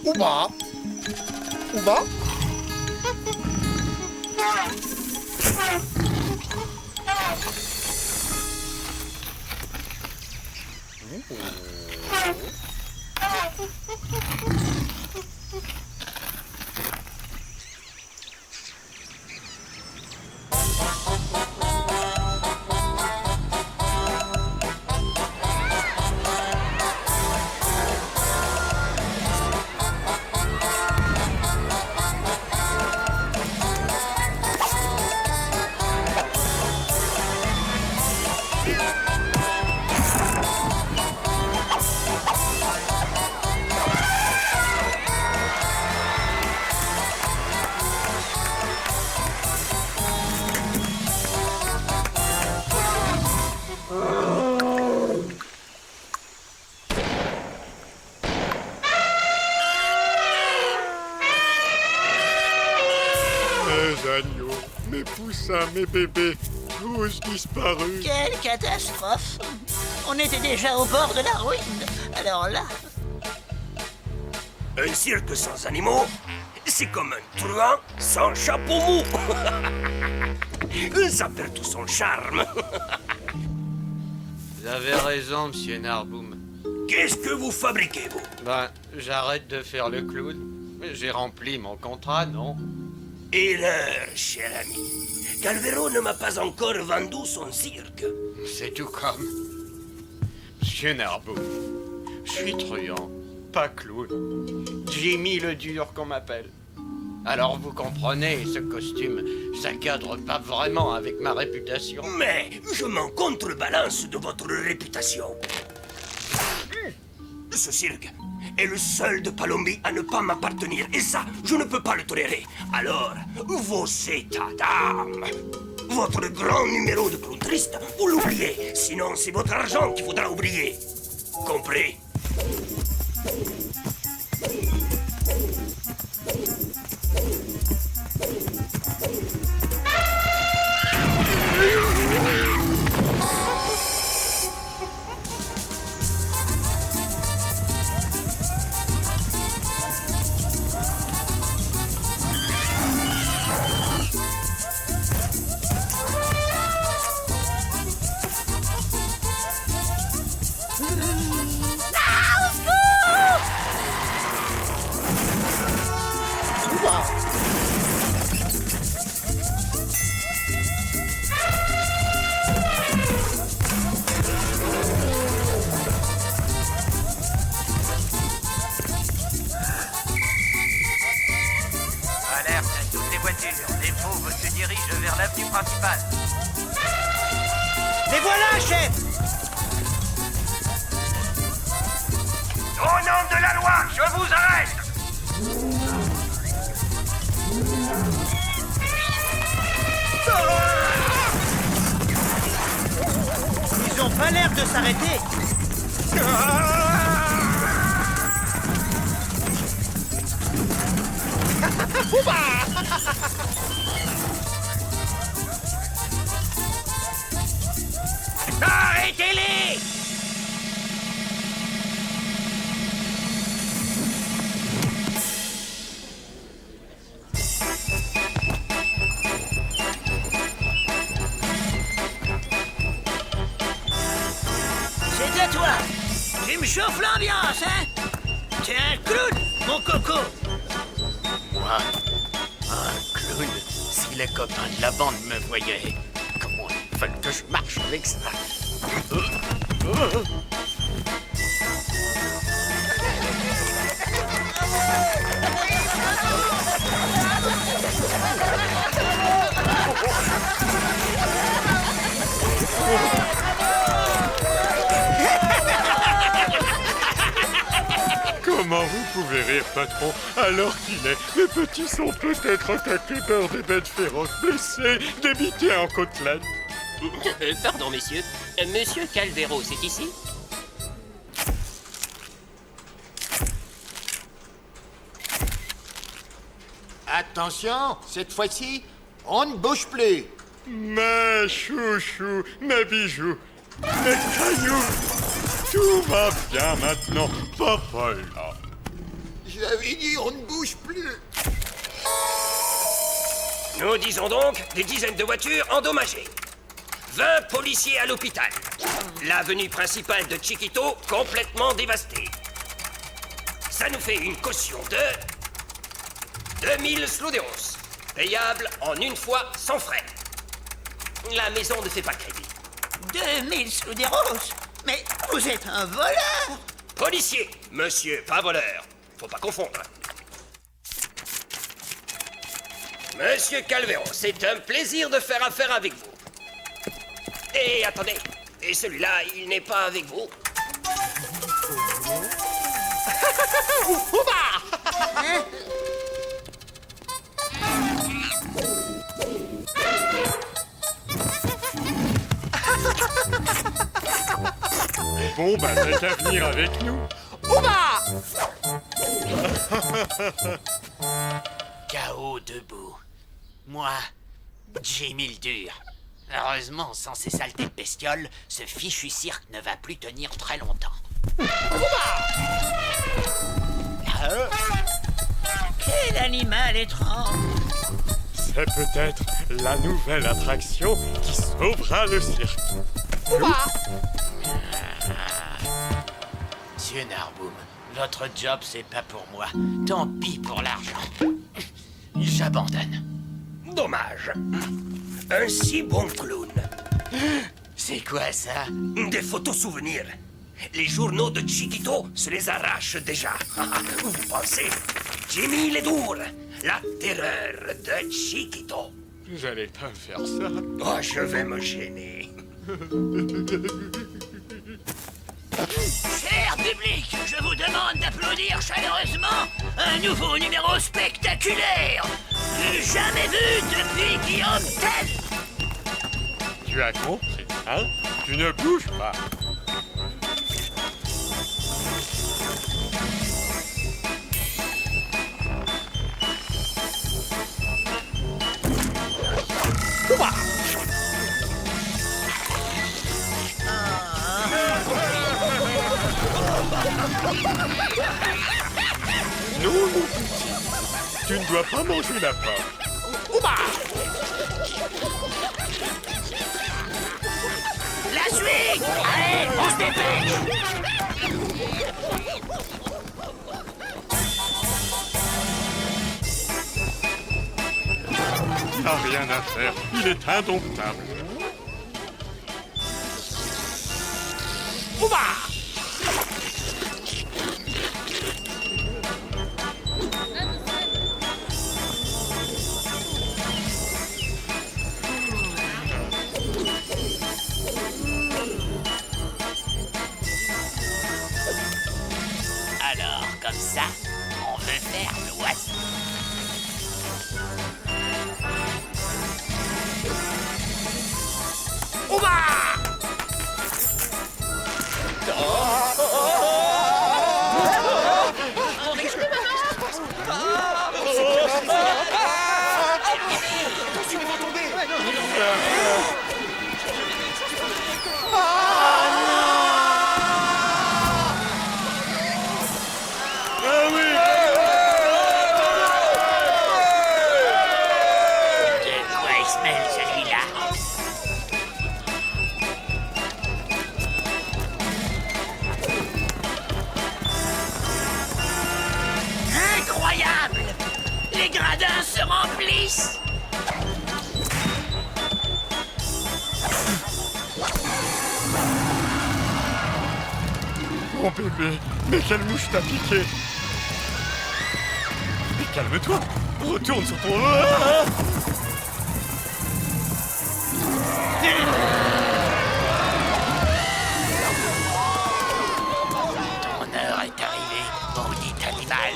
Ouba. Ouba. Mes agneaux, mes poussins, mes bébés, tous disparus. Quelle catastrophe! On était déjà au bord de la ruine. Alors là... Un cirque sans animaux, c'est comme un truand sans chapeau mou. Ça perd tout son charme. Vous avez raison, monsieur Narboum. Qu'est-ce que vous fabriquez, vous? Ben, j'arrête de faire le clown. J'ai rempli mon contrat, non? Erreur, cher ami. Calvero ne m'a pas encore vendu son cirque. C'est tout comme... Monsieur Narboum, je suis truand, pas clown. Jimmy le dur qu'on m'appelle. Alors vous comprenez, ce costume, ça cadre pas vraiment avec ma réputation. Mais je m'en contrebalance de votre réputation. Ce cirque est le seul de Palombie à ne pas m'appartenir. Et ça, je ne peux pas le tolérer. Alors, vos états d'âme, votre grand numéro de clown triste, vous l'oubliez. Sinon, c'est votre argent qu'il faudra oublier. Compris? Alerte à toutes les voitures. Les pauvres se dirigent vers l'avenue principale. Les voilà, chef. Au nom de la loi, je vous arrête! Ils ont pas l'air de s'arrêter. Arrêtez-les! C'est à toi. Tu me chauffes l'ambiance, hein? T'es un clown, mon coco. Moi, un clown, si les copains de la bande me voyaient, comment ils veulent que je marche avec ça? Comment vous pouvez rire, patron, alors qu'il est? Les petits sont peut-être attaqués par des bêtes féroces, blessés, débités en côtelettes. Pardon, messieurs. Monsieur Calvero, c'est ici? Attention, cette fois-ci, on ne bouge plus. Mes chouchous, mes bijoux, mes cailloux. Tout va bien maintenant, papa est là. J'avais dit on ne bouge plus. Nous disons donc des dizaines de voitures endommagées. 20 policiers à l'hôpital. L'avenue principale de Chiquito complètement dévastée. Ça nous fait une caution de 2000 Sluderos, payable en une fois sans frais. La maison ne fait pas crédit. 2000 Sluderos? Mais vous êtes un voleur! Policier, monsieur, pas voleur. Faut pas confondre. Monsieur Calvero, c'est un plaisir de faire affaire avec vous. Et attendez, et celui-là, il n'est pas avec vous? Bon, bah, t'as qu'à venir avec nous. K.O. debout. Moi, j'ai mis le dur. Heureusement, sans ces saletés de bestioles, ce fichu cirque ne va plus tenir très longtemps. Quel animal étrange! C'est peut-être la nouvelle attraction qui sauvera le cirque. Monsieur Narboum, votre job, c'est pas pour moi. Tant pis pour l'argent. J'abandonne. Dommage. Un si bon clown. C'est quoi ça? Des photos souvenirs. Les journaux de Chiquito se les arrachent déjà. Vous pensez? Jimmy Ledour, la terreur de Chiquito. Vous allez pas me faire ça. Oh, je vais me gêner. Cher public, je vous demande d'applaudir chaleureusement un nouveau numéro spectaculaire, du jamais vu depuis Guillaume Tell. Tu as compris, hein? Tu ne bouges pas. Non, mon petit, tu ne dois pas manger la pomme. La suite! Allez, on se dépêche! Il n'a rien à faire, il est indomptable. Alors, comme ça, on veut faire l'oiseau. Ah oui! De quoi il se mêle, celui-là? Incroyable! Les gradins se remplissent! Mon bébé, mais quelle mouche t'a piqué? Mais calme-toi, retourne sur ton... Ah! Ton heure est arrivée, maudit animal.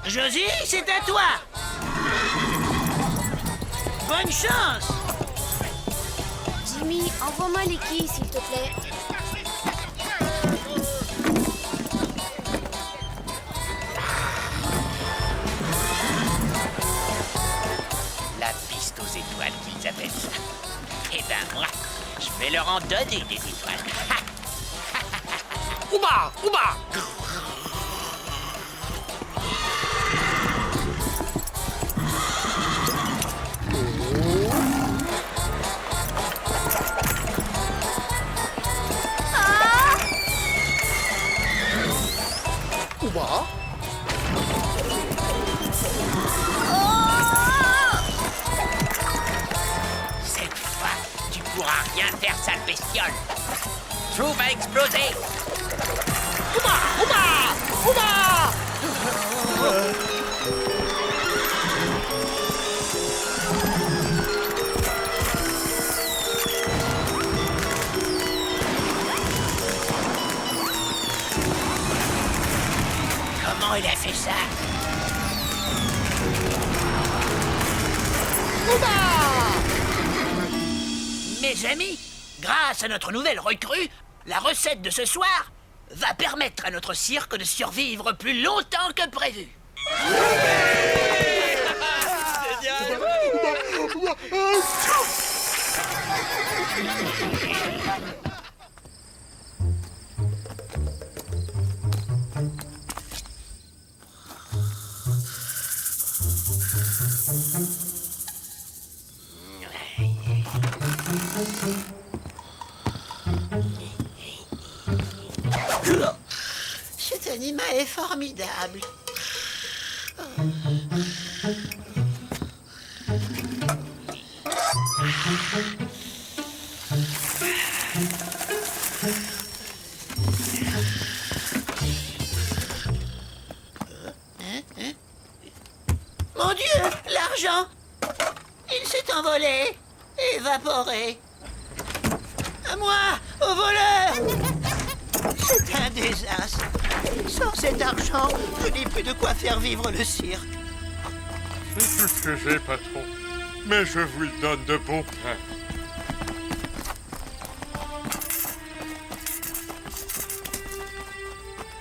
Josie, c'est à toi. Bonne chance. Jimmy, envoie-moi les quilles, s'il te plaît. La piste aux étoiles qu'ils appellent ça. Eh ben moi, je vais leur en donner des étoiles. Ouba! Ouba! Ouba. Cette fois, tu pourras rien faire, sale bestiole. Tout va exploser. Ouba. Ouba. Ouba. Comment il a fait ça? Mes amis, grâce à notre nouvelle recrue, la recette de ce soir va permettre à notre cirque de survivre plus longtemps que prévu. Cet animal est formidable. Mon Dieu, l'argent! Il s'est envolé, évaporé. À moi, au voleur! C'est un désastre. Sans cet argent, je n'ai plus de quoi faire vivre le cirque. C'est tout ce que j'ai, patron. Mais je vous le donne de bon pain.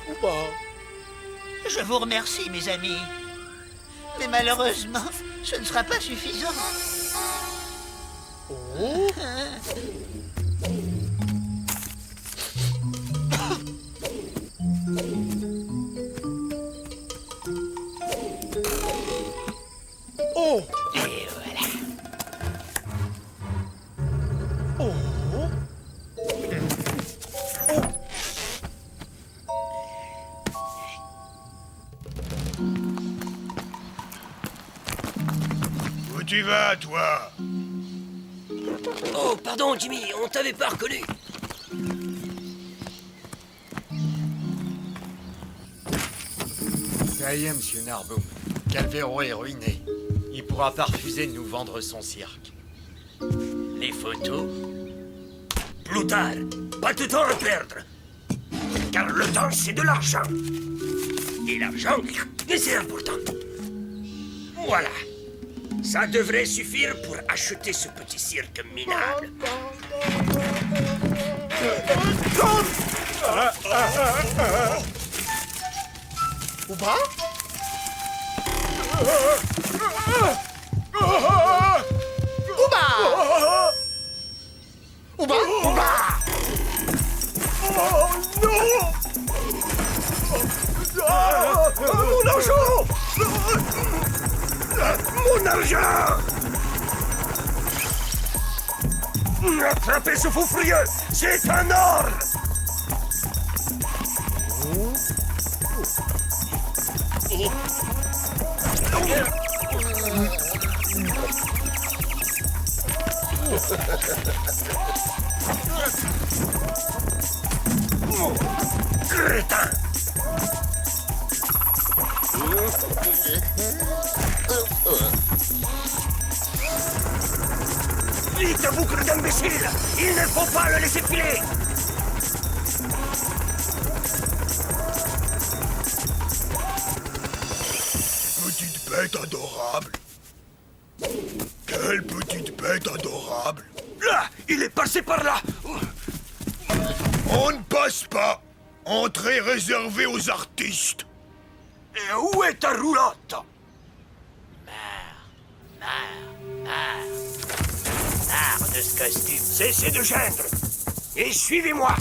Ouba. Je vous remercie, mes amis. Mais malheureusement, ce ne sera pas suffisant. Oh. Oh. Et voilà. Oh. Où tu vas, toi? Oh, pardon, Jimmy, on t'avait pas reconnu. Ça y est, monsieur Narboum. Calvero est ruiné. Il pourra pas refuser de nous vendre son cirque. Les photos? Plus tard, pas de temps à perdre. Car le temps, c'est de l'argent. Et l'argent, c'est important. Voilà. Ça devrait suffire pour acheter ce petit cirque minable. Ouba. Ouba. Ouba. Ouba. Oh non! Mon argent! Mon argent! Attrapez ce fou furieux! C'est un ordre! Crétin! Vite, boucle d'imbécile! Il ne faut pas le laisser filer! bête adorable. Quelle petite bête adorable. Là, il est passé par là. On ne passe pas. Entrée réservée aux artistes. Et où est ta roulotte? Marre de ce costume. Cessez de gendre et suivez-moi.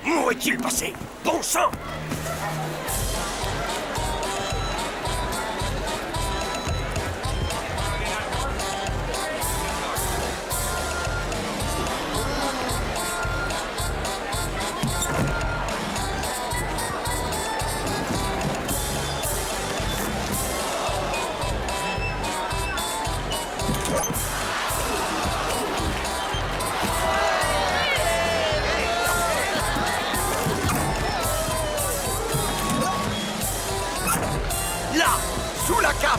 Où est-il passé? Bon sang! Là, sous la cape.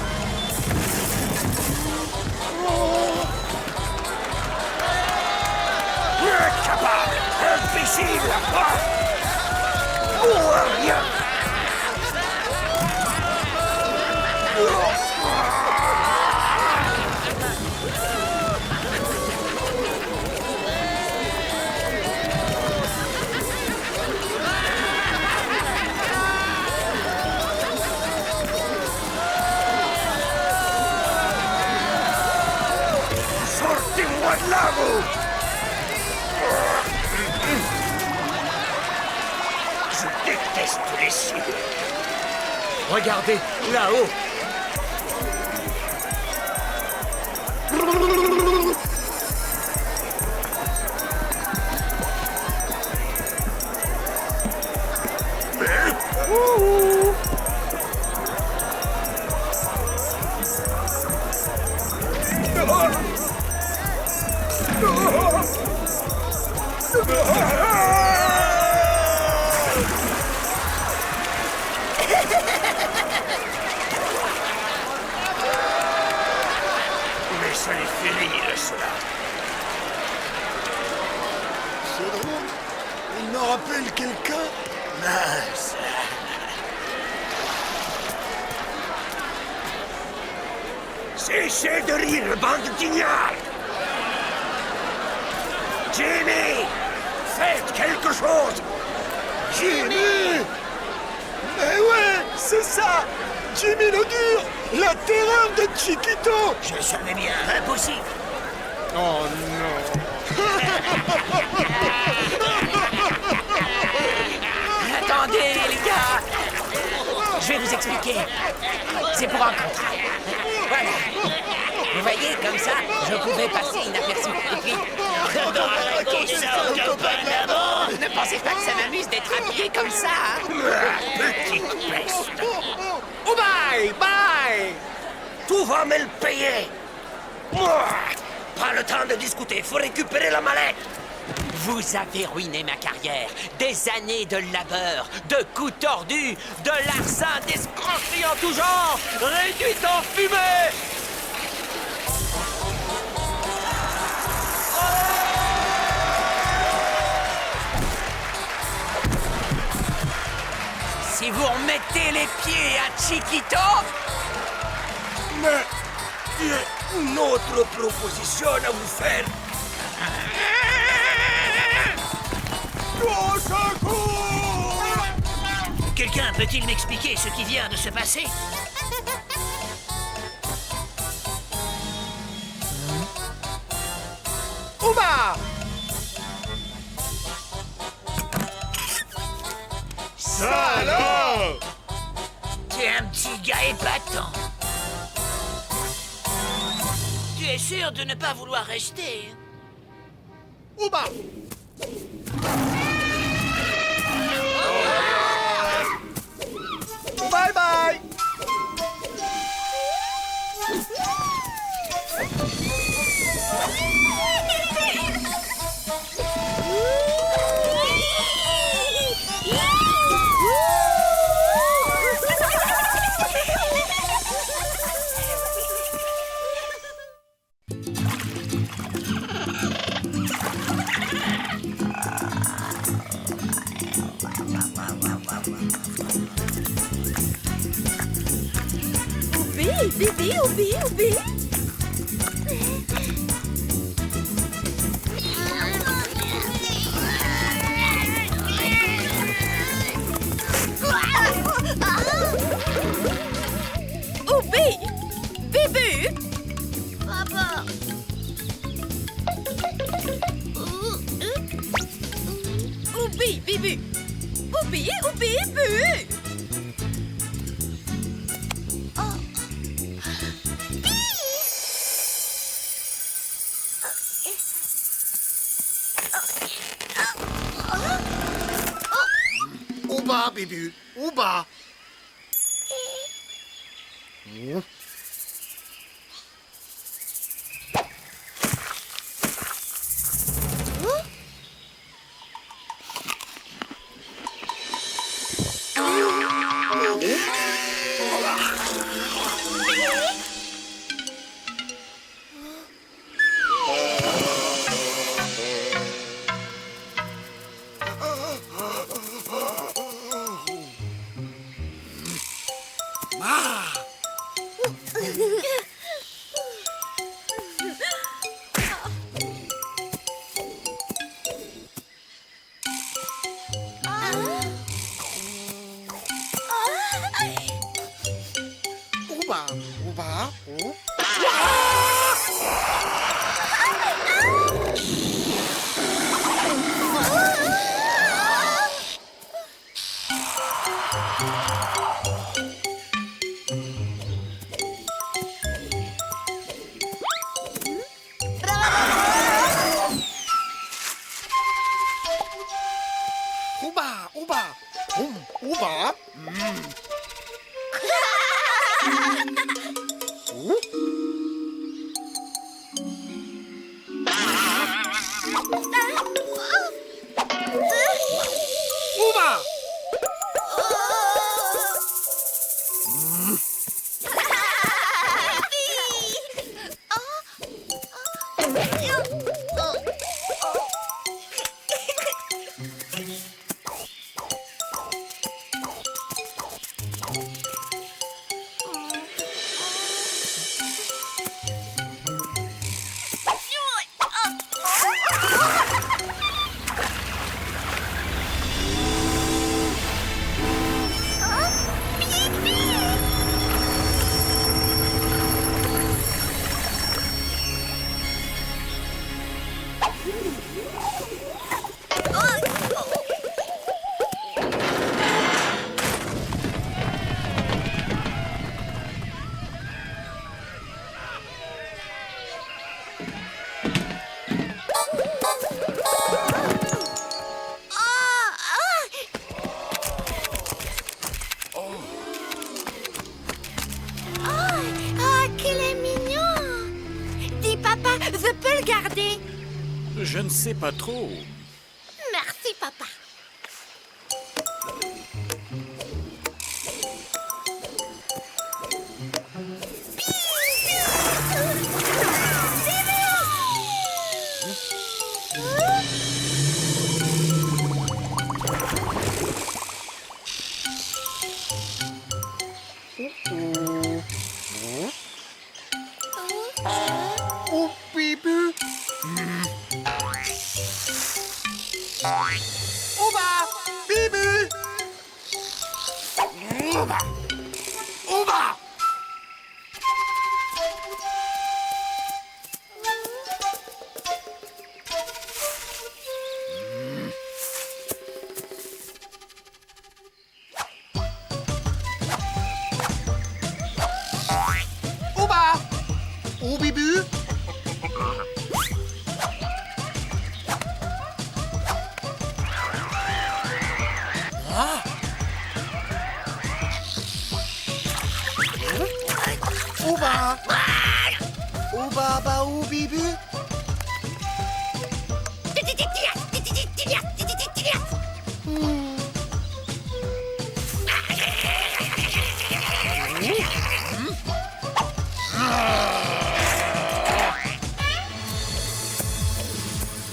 Incapable! Imbécile! Oh, rien! Sortez-moi de là, vous! Je déteste les cibles. Regardez, là-haut. Mais ça les fait rire, cela. C'est drôle. Il me rappelle quelqu'un. Mince. Cessez de rire, bande d'ignards! Jimmy! Faites quelque chose! Jimmy! Mais ouais, c'est ça. Jimmy le dur. La terreur de Chiquito. Je le savais bien. Impossible. Oh non. Attendez, les gars. Je vais vous expliquer. C'est pour un contrat. Voilà. Vous voyez, comme ça, je pouvais passer inaperçu. Et puis, Qui sort de Panama? ne pensez pas que ça m'amuse d'être habillé comme ça, hein? Petite peste! Oh bye, bye. Tout va me le payer! Moi! Pas le temps de discuter, faut récupérer la mallette! Vous avez ruiné ma carrière. Des années de labeur, de coups tordus, de larcins, d'escroqueries en tout genre, réduites en fumée. Si vous remettez les pieds à Chiquito, Mais j'ai une autre proposition à vous faire! Au secours. Quelqu'un peut-il m'expliquer ce qui vient de se passer? Ouma. Ça alors? T'es un petit gars épatant. Tu es sûr de ne pas vouloir rester? Ouma. Bye bye. Bibi, oubi, oubi. Oubi, Bibu. Papa. Oubi, Bibu. Oubi, oubi, bu. Au bas, Bibu. Au bas. Au bas. Au bas. Au... Au bas. Au bas. Au bas. Au bas. Qu'il est mignon. Dis, papa, je peux le garder? Je ne sais pas trop. Merci, papa. Au Bibu. Au bas. Bibu. Au bas. Au bas. Au bas. Au Bibu. Ah. Au bas. Au bas, bas, au Bibu.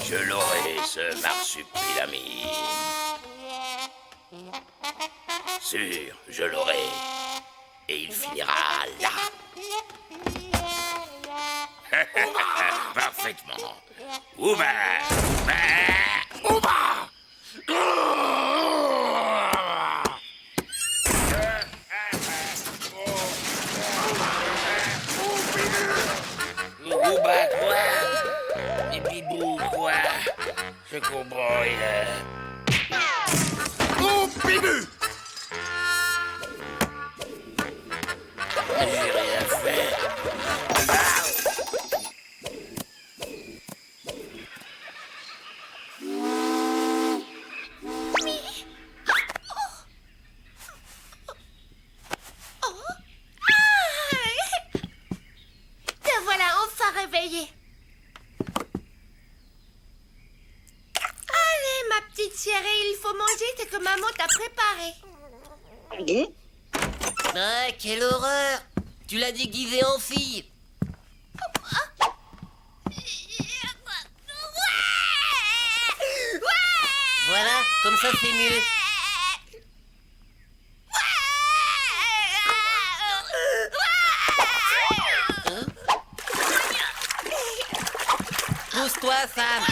Je l'aurai, ce marsupilami. Sûr, je l'aurai. Et il finira là. Parfaitement. Ouba! Ouba! Ouba quoi? Et Bibou quoi? Je comprends, Oh, Bibu! J'ai rien fait. Te voilà enfin réveillée. Allez, ma petite chérie, il faut manger ce que maman t'a préparé. Ah, quelle horreur! Tu l'as déguisée en fille! Voilà, comme ça c'est mieux. Hein? Pousse-toi, Sam!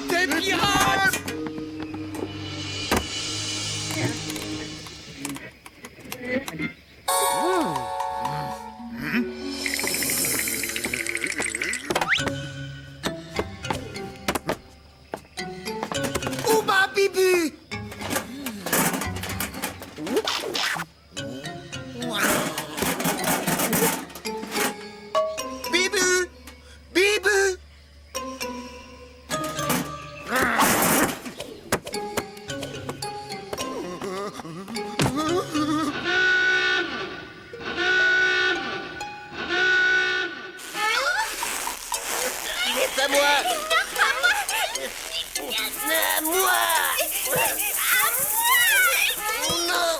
Des pirates! Ouba, Bibu! Bibu! Bibu! Il est à moi! À moi! Non!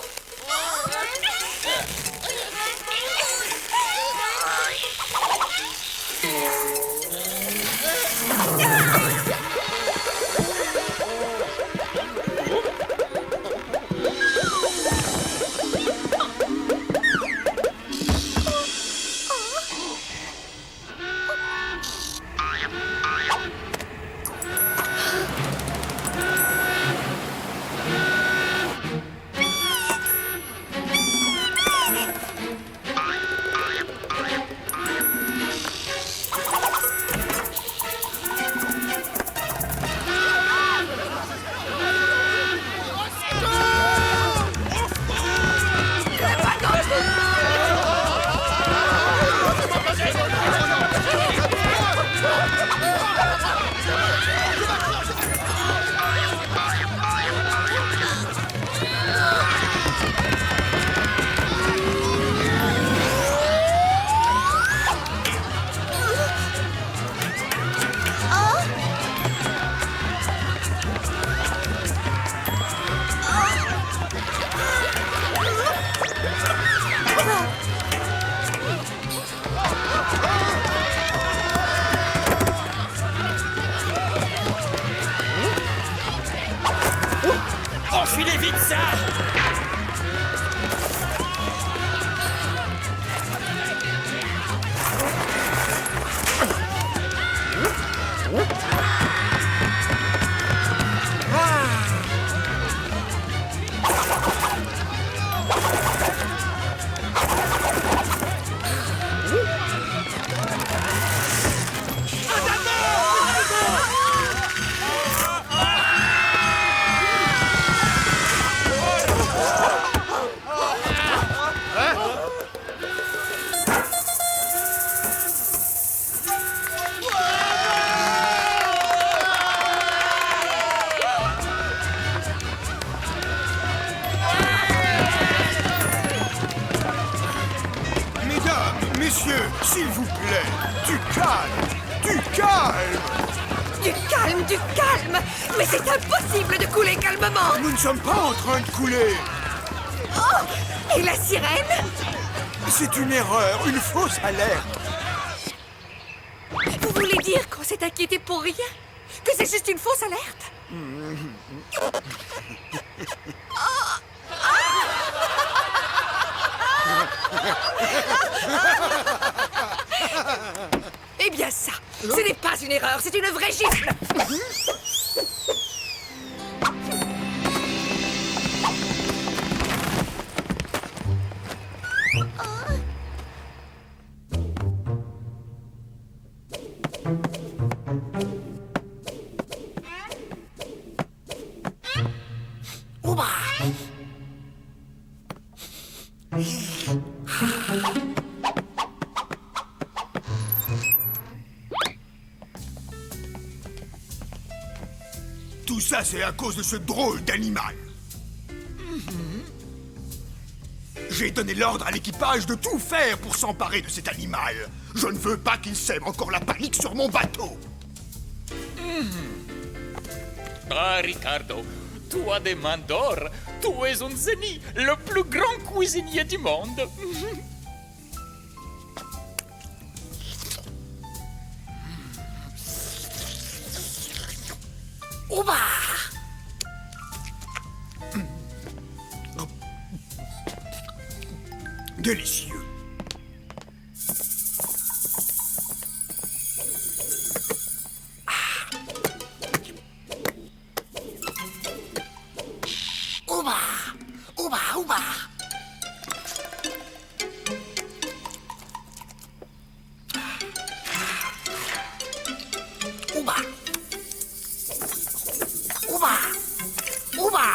Enfilez vite ça! Messieurs, s'il vous plaît, du calme, du calme. Du calme, du calme! Mais c'est impossible de couler calmement! Nous ne sommes pas en train de couler. Oh! Et la sirène? C'est une erreur, une fausse alerte. Vous voulez dire qu'on s'est inquiété pour rien? Que c'est juste une fausse alerte? Eh bien ça, ce n'est pas une erreur, c'est une vraie gifle! Tout ça, c'est à cause de ce drôle d'animal. J'ai donné l'ordre à l'équipage de tout faire pour s'emparer de cet animal. Je ne veux pas qu'il sème encore la panique sur mon bateau. Ah, Ricardo, toi des mains d'or, tu es un génie, le plus grand cuisinier du monde. Oba! Délicieux. Oba! Oba, oba! Oba! Oba! Oba!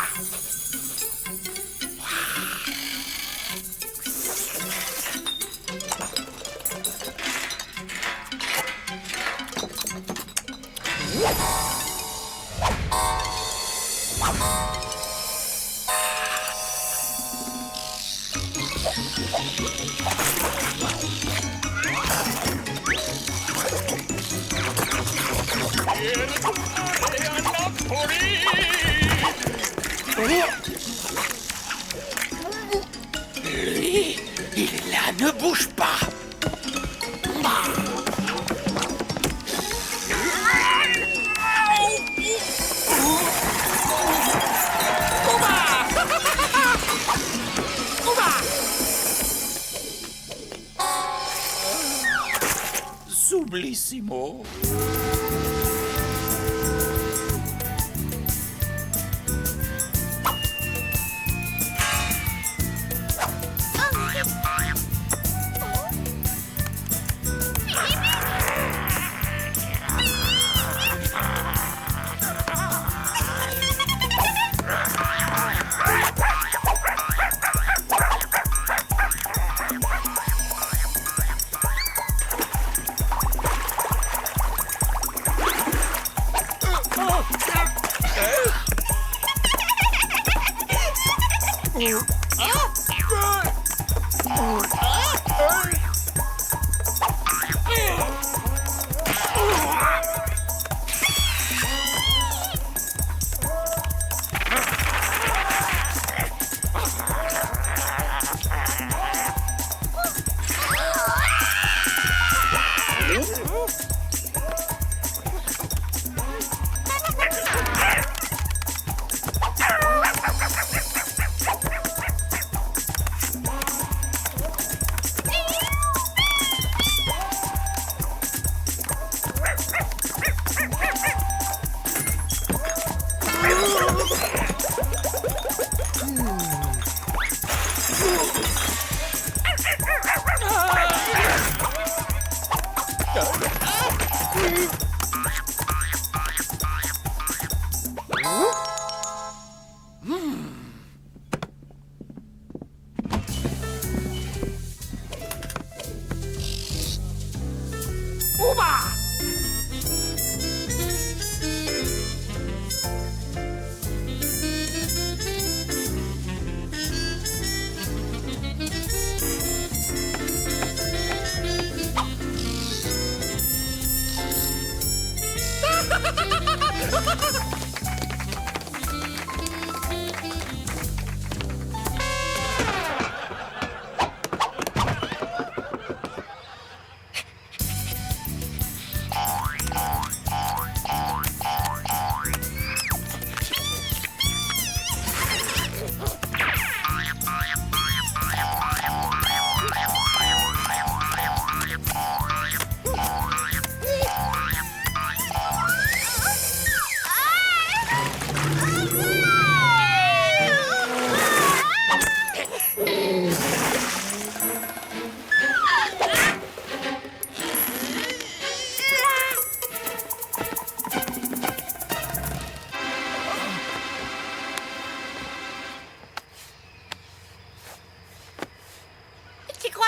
Lui, il est là, ne bouge pas. Sublissimo.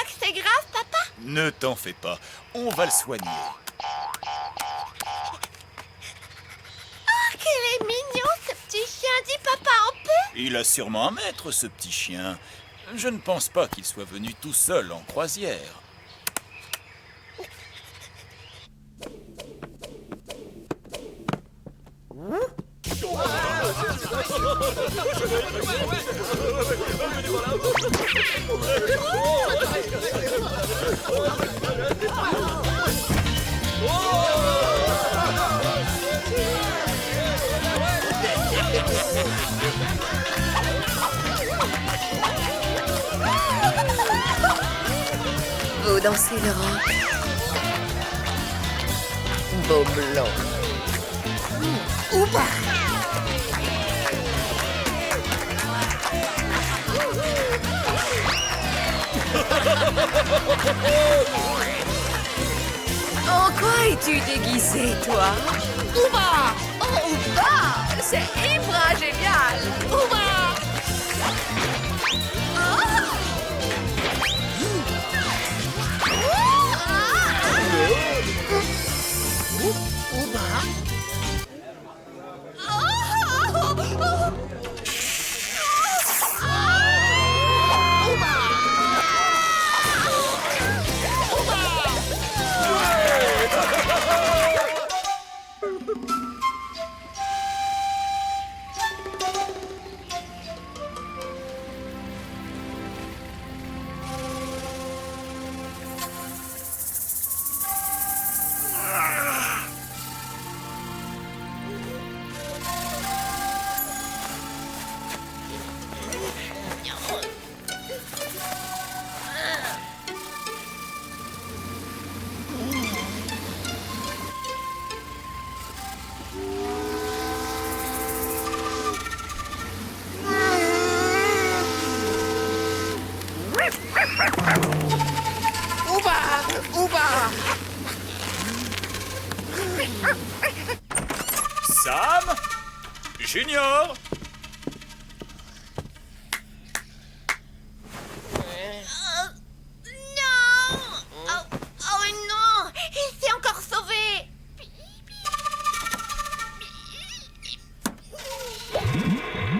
que c'est grave, papa? Ne t'en fais pas, on va le soigner. Oh, qu'il est mignon, ce petit chien. Dis, papa, on peut? Il a sûrement un maître, ce petit chien. Je ne pense pas qu'il soit venu tout seul en croisière. Vous dansez le rock. Beau blanc. Ouba! En quoi es-tu déguisé, toi? Ouba! Oh, Ouba! C'est hyper génial! Ouba! Sam? Junior? Non! Oh non! Il s'est encore sauvé!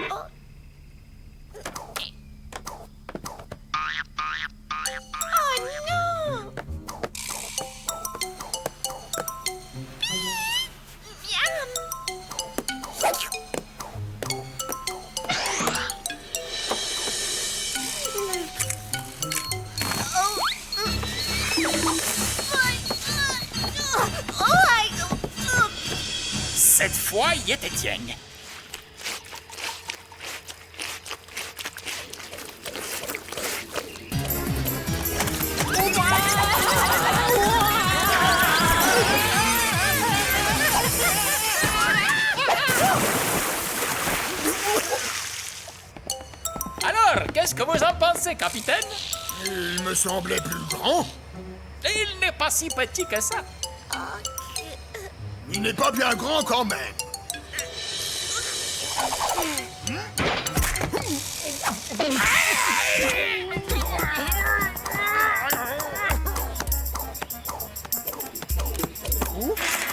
Oh non! Cette fois, y était tienne. Alors, qu'est-ce que vous en pensez, capitaine? Il me semblait plus grand. Il n'est pas si petit que ça. Il n'est pas bien grand quand même.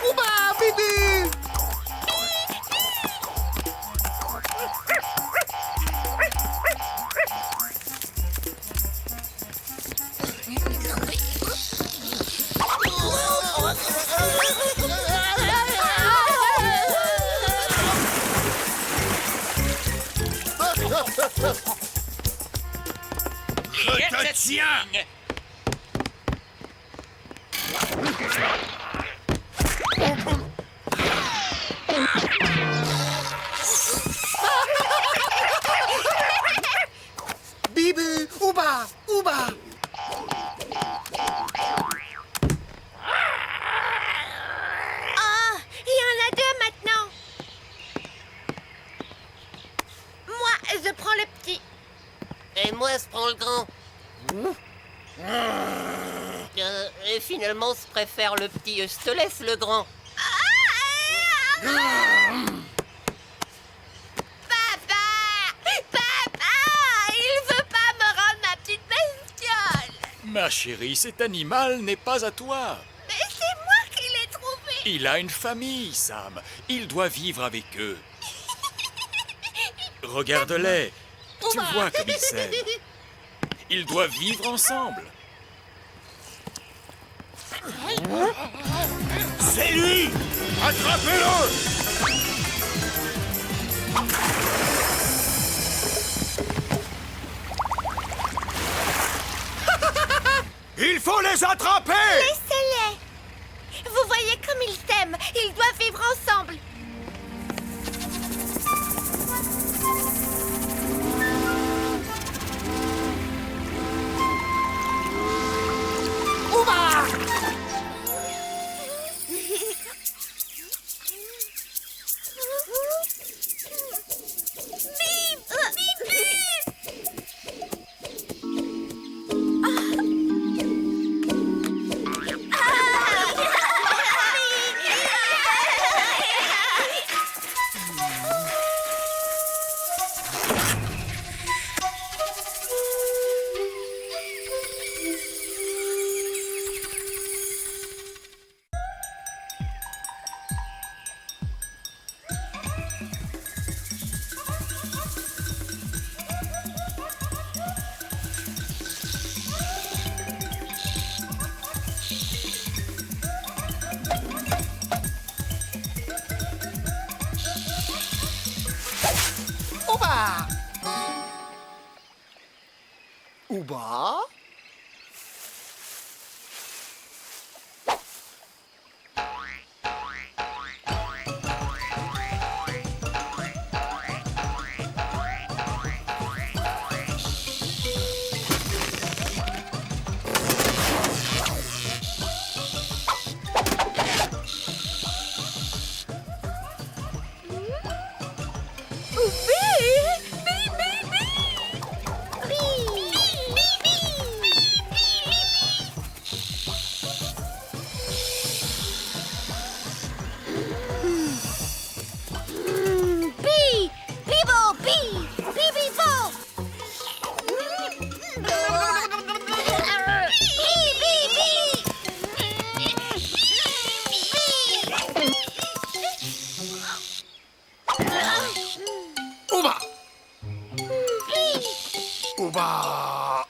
Ouba, Bibi! Je te tiens. Bibi, Ouba, Ouba! Oh, il y en a deux maintenant. Moi, je prends le petit. Et moi, je prends le grand. Et finalement, je préfère le petit. Je te laisse le grand. Papa! Papa! Il veut pas me rendre ma petite bestiole. Ma chérie, cet animal n'est pas à toi. Mais c'est moi qui l'ai trouvé. Il a une famille, Sam. Il doit vivre avec eux. Regarde-les. Tu vois comme ils s'aiment. Ils doivent vivre ensemble. C'est lui! Attrapez-le! Il faut les attraper! Laissez-les. Vous voyez comme ils s'aiment. Ils doivent vivre ensemble. Ouba? Ouba!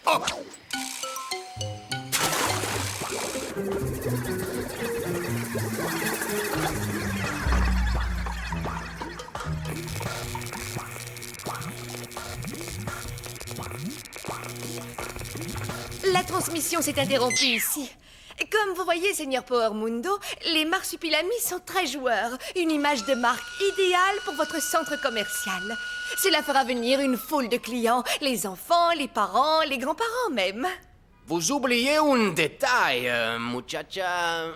Hop! La transmission s'est interrompue ici. Comme vous voyez, Seigneur Power Mundo, les marsupilamis sont très joueurs. Une image de marque idéale pour votre centre commercial. Cela fera venir une foule de clients, les enfants, les parents, les grands-parents même. Vous oubliez un détail, muchacha...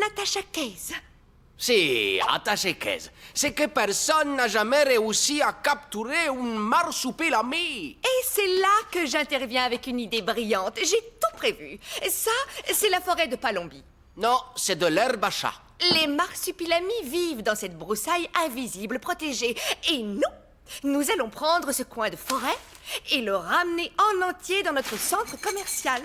Natasha Case. Si, attaché Case. C'est que personne n'a jamais réussi à capturer un marsupilami. Et c'est là que j'interviens avec une idée brillante. J'ai tout prévu. Ça, c'est la forêt de Palombi. Non, c'est de l'herbe à chat. Les marsupilamis vivent dans cette broussaille invisible, protégée. Et nous allons prendre ce coin de forêt et le ramener en entier dans notre centre commercial.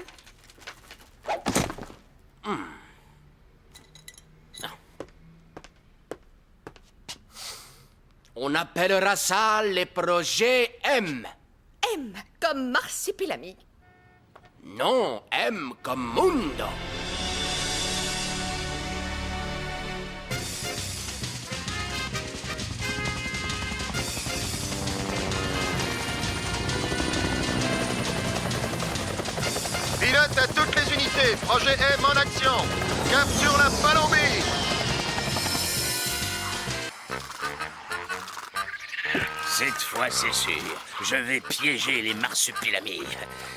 On appellera ça les projets M. M comme marsupilami. Non, M comme Mundo. Pilote à toutes les unités, projet M en action. Cap sur la Palombi. Cette fois, c'est sûr, je vais piéger les marsupilamis.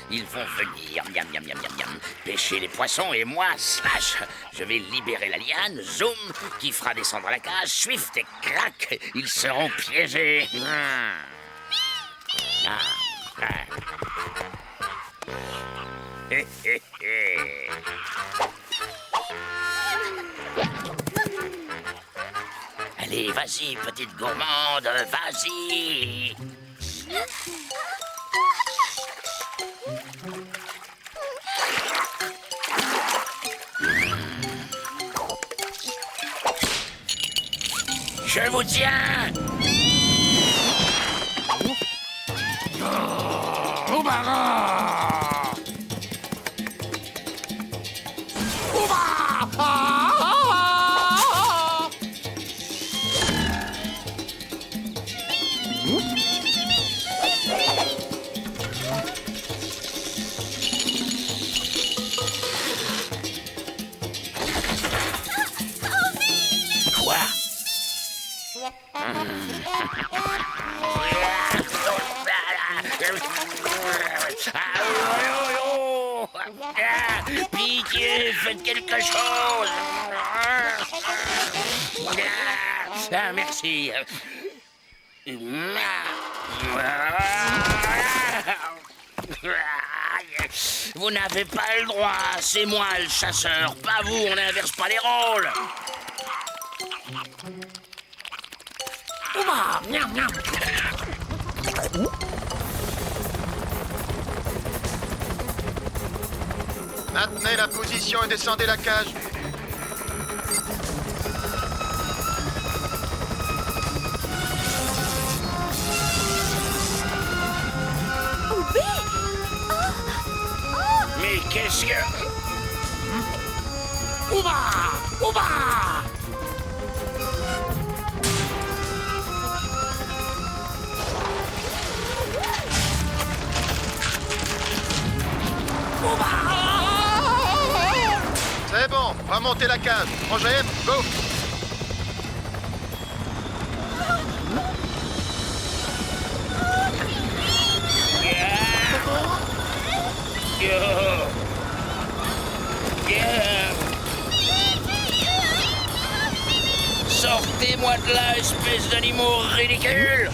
Ils vont venir, miam, miam, miam, miam, miam, pêcher les poissons et moi, slash, je vais libérer la liane, zoom, qui fera descendre la cage, swift et crac, ils seront piégés. Allez, vas-y, petite gourmande, vas-y. Je vous tiens. Quoi? Pitié, faites quelque chose. Ah, merci. Vous n'avez pas le droit, c'est moi le chasseur, pas vous, on n'inverse pas les rôles. Maintenez la position et descendez la cage. Mais qu'est-ce que... Ouba! Ouba! C'est bon, remontez la cage. Projet M, go! Sortez-moi de là, espèce d'animaux ridicules!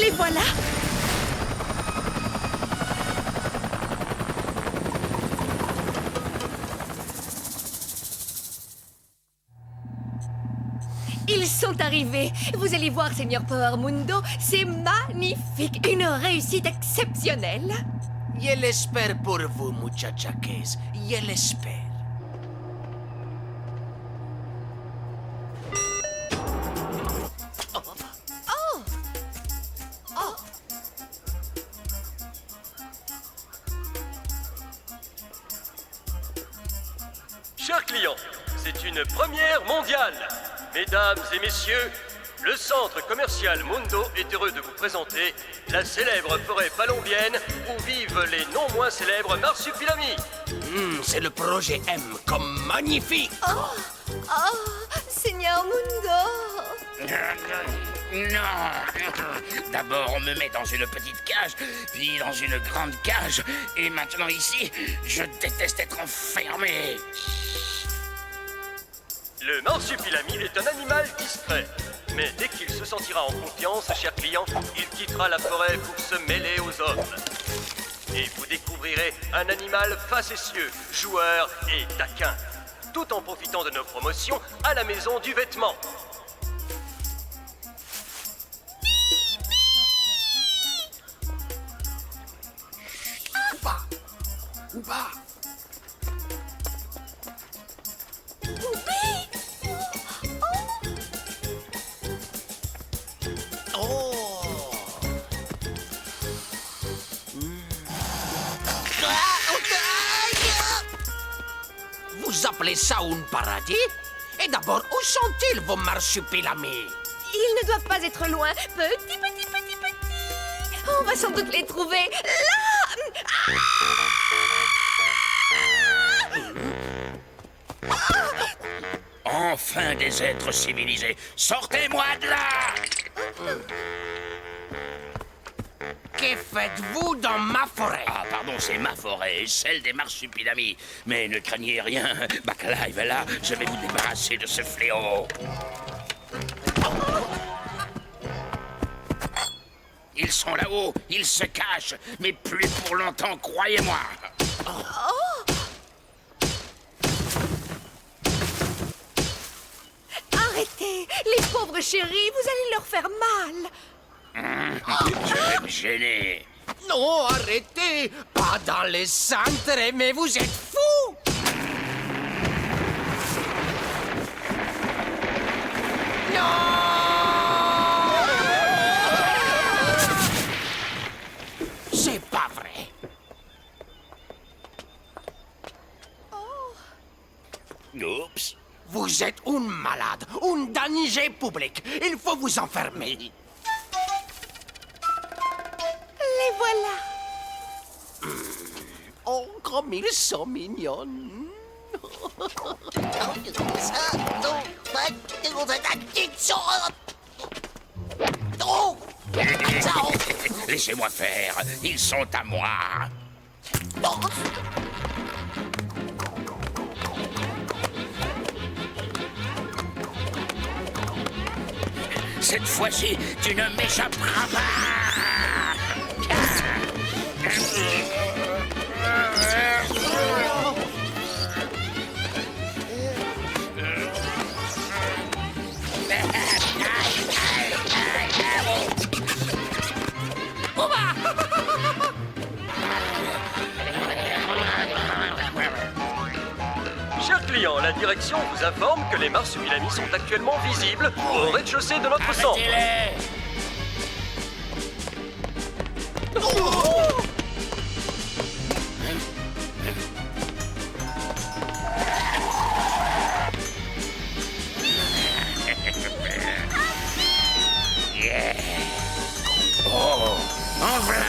Les voilà. Ils sont arrivés. Vous allez voir, Seigneur Power Mundo, c'est magnifique. Une réussite exceptionnelle. Je l'espère pour vous, muchachakes. Je l'espère. Chers clients, c'est une première mondiale. Mesdames et messieurs, le centre commercial Mundo est heureux de vous présenter la célèbre forêt palombienne où vivent les non moins célèbres marsupilamis. C'est le projet M, comme magnifique. Oh, Seigneur Mundo. Non. D'abord, on me met dans une petite cage, puis dans une grande cage, et maintenant ici, je déteste être enfermé. Le marsupilami est un animal discret. Mais dès qu'il se sentira en confiance, cher client, il quittera la forêt pour se mêler aux hommes. Et vous découvrirez un animal facétieux, joueur et taquin, tout en profitant de nos promotions à la maison du vêtement. Ouba! Vous appelez ça un paradis? Et d'abord, où sont-ils, vos marsupilamis? Ils ne doivent pas être loin. Petit. On va sans doute les trouver là. Enfin des êtres civilisés. Sortez-moi de là! Que faites-vous dans ma forêt? Ah, pardon, c'est ma forêt, celle des marsupilamis. Mais ne craignez rien, Bacalive est là, je vais vous débarrasser de ce fléau. Ils sont là-haut, ils se cachent, mais plus pour longtemps, croyez-moi. Arrêtez! Les pauvres chéris, vous allez leur faire mal! Je vais me gêner. Non, arrêtez! Pas dans les centres, mais vous êtes fous! C'est pas vrai. Oups. Vous êtes un malade, un danger public. Il faut vous enfermer. Les voilà! Oh, comme ils sont mignons. Laissez-moi faire, ils sont à moi. Cette fois-ci, tu ne m'échapperas pas. Chers clients, la direction vous informe que les marsupilamis sont actuellement visibles au rez-de-chaussée de notre centre. Yeah. Oh, en voilà.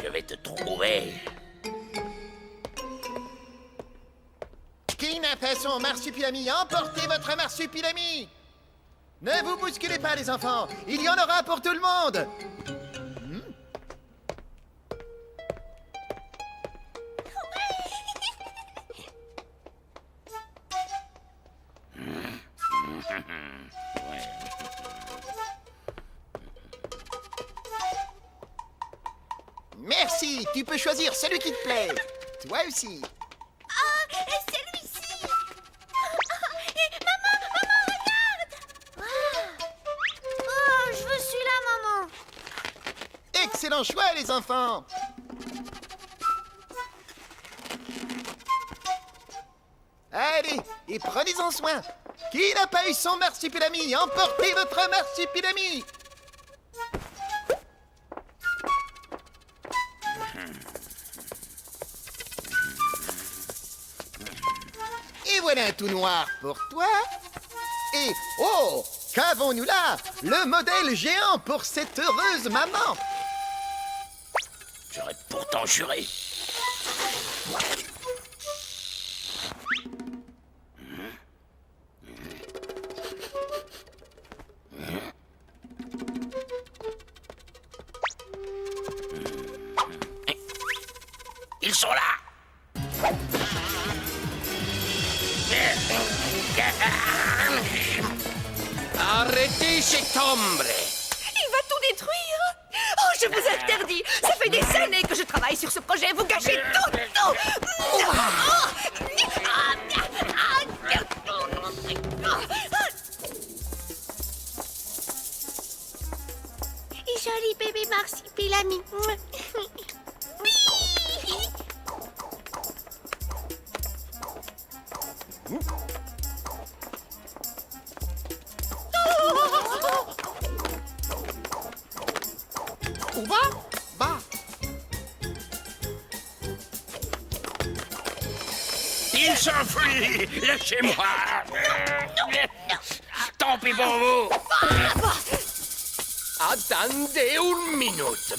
Je vais te trouver. Qui n'a pas son marsupilami? Emportez votre marsupilami! Ne vous bousculez pas, les enfants! Il y en aura pour tout le monde! Merci! Tu peux choisir celui qui te plaît! Toi aussi! Oh, et celui-ci. Maman, regarde. Oh, je veux celui-là, maman. Excellent choix, les enfants! Allez, et prenez-en soin! Qui n'a pas eu son marsupilami? Emportez votre marsupilami! Et voilà un tout noir pour toi. Et, oh, qu'avons-nous là? Le modèle géant pour cette heureuse maman. J'aurais pourtant juré. Ils sont là. Arrêtez cet hombre. Il va tout détruire! Oh, je vous interdis! Ça fait des années que je travaille sur ce projet, vous gâchez tout! Joli bébé marsupilami. Où va? Bah. Il s'enfuit. Lâchez-moi. Tant pis pour vous. Attendez une minute.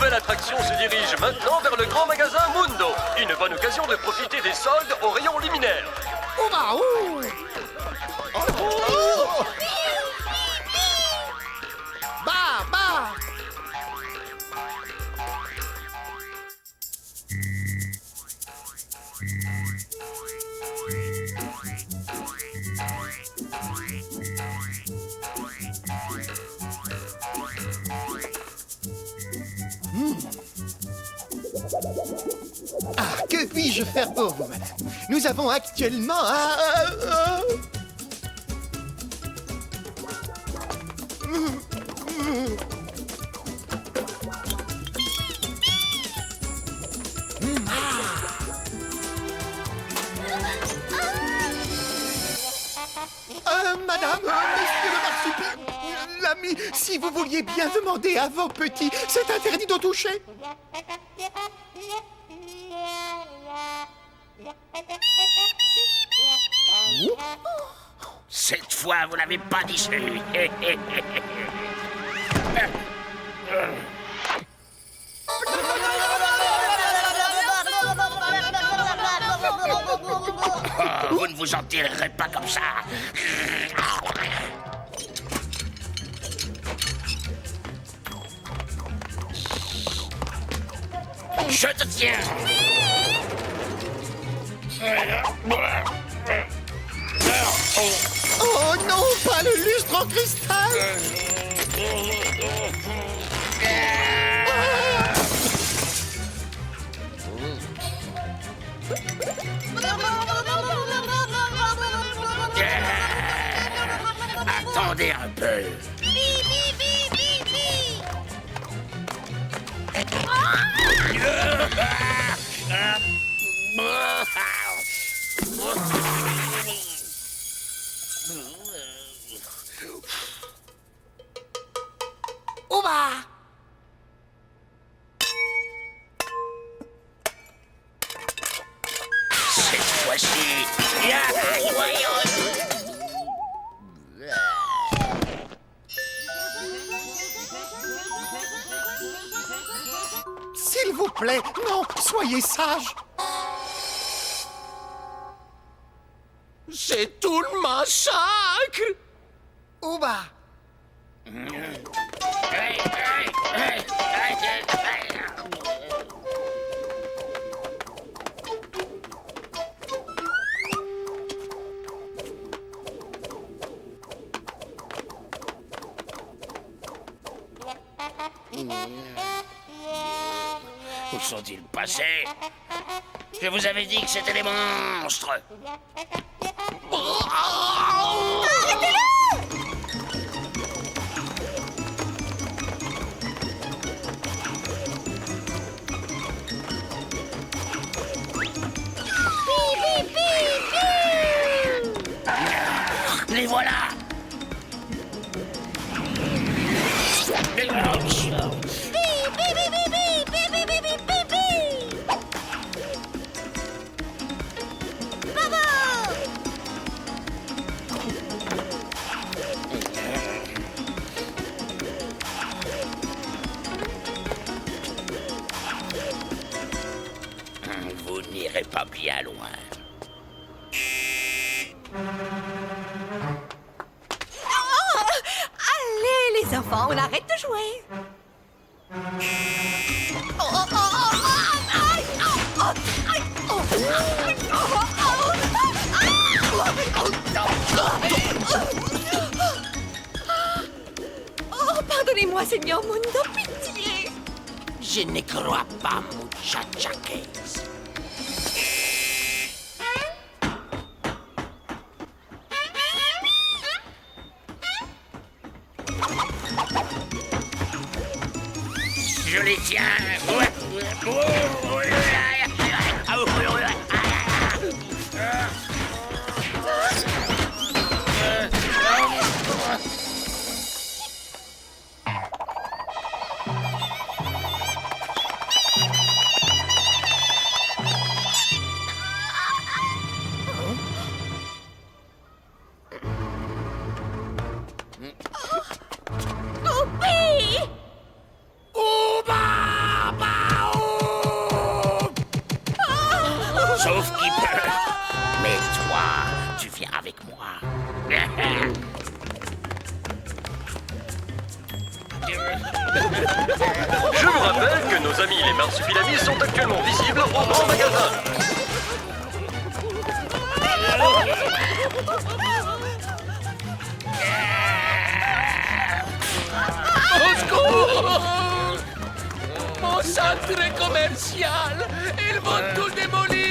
nouvelle attraction se dirige maintenant vers le grand magasin Mundo. Une bonne occasion de profiter des soldes au rayon liminaire. Ouba, ouh. Oh. Bah, bah. Ah, que puis-je faire pour vous, madame? Nous avons actuellement madame, monsieur le marsupilami, si vous vouliez bien demander à vos petits, c'est interdit d'en toucher. Cette fois, vous n'avez pas dit celui. Oh, vous ne vous en tirerez pas comme ça. Je te tiens. Oh non, pas le lustre en cristal. Attendez un peu. Ouba! Cette fois-ci. S'il vous plaît, non, soyez sage. C'est tout le massacre. Ouba! Où sont-ils passés? Je vous avais dit que c'était des monstres. Les voilà. Vous n'irez pas bien loin. Allez, les enfants, on arrête de jouer. Oh, pardonnez-moi, Seigneur Mundo, pitié. Je ne crois pas, muchachakes. Je les tiens. Oupi! Ouba! Je vous rappelle que nos amis les marsupilamis sont actuellement visibles au grand magasin. Au secours! Mon centre commercial! Ils vont tout démolir!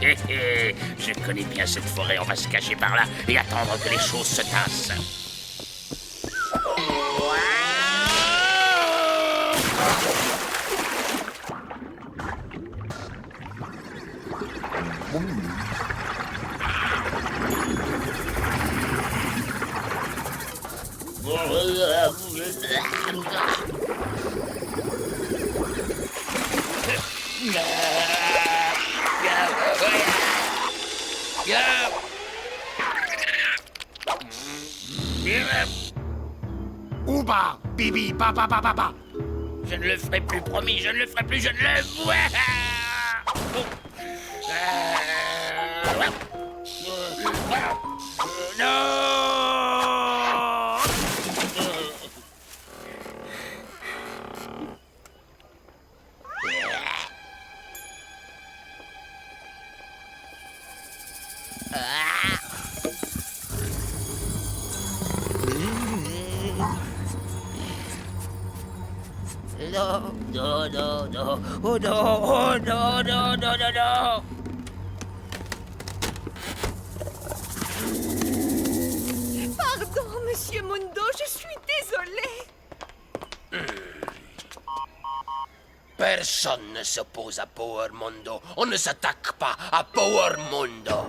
Hé hé, je connais bien cette forêt, on va se cacher par là et attendre que les choses se tassent. Ouba, bibi, papa, papa, papa. Je ne le ferai plus, promis, je ne le ferai plus, je ne le vois. Non. Non, non, non, non. Oh non, oh non, non, non, non, non. Pardon, Monsieur Mundo, je suis désolée. Personne ne s'oppose à Power Mundo. On ne s'attaque pas à Power Mundo.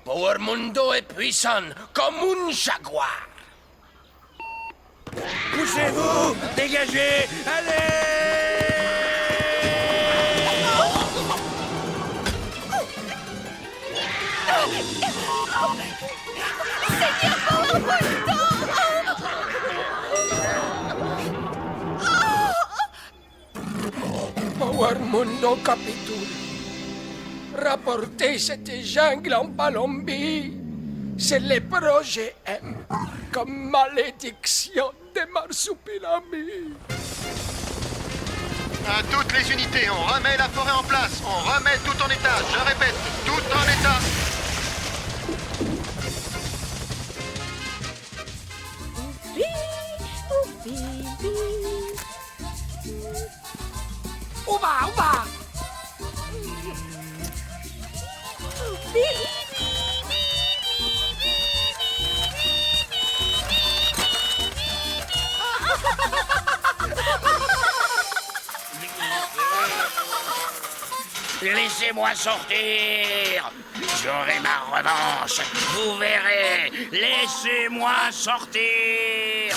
Power Mundo est puissant comme un jaguar. Poussez-vous, dégagez, allez. Seigneur Power Mundo! Power Mundo capitule. Rapportez cette jungle en Palombie. C'est le projet M, comme malédiction des marsupilamis. À toutes les unités, on remet la forêt en place. On remet tout en état. Je répète, tout en état. Ouba, ouba. Laissez-moi sortir. J'aurai ma revanche. Vous verrez. Laissez-moi sortir.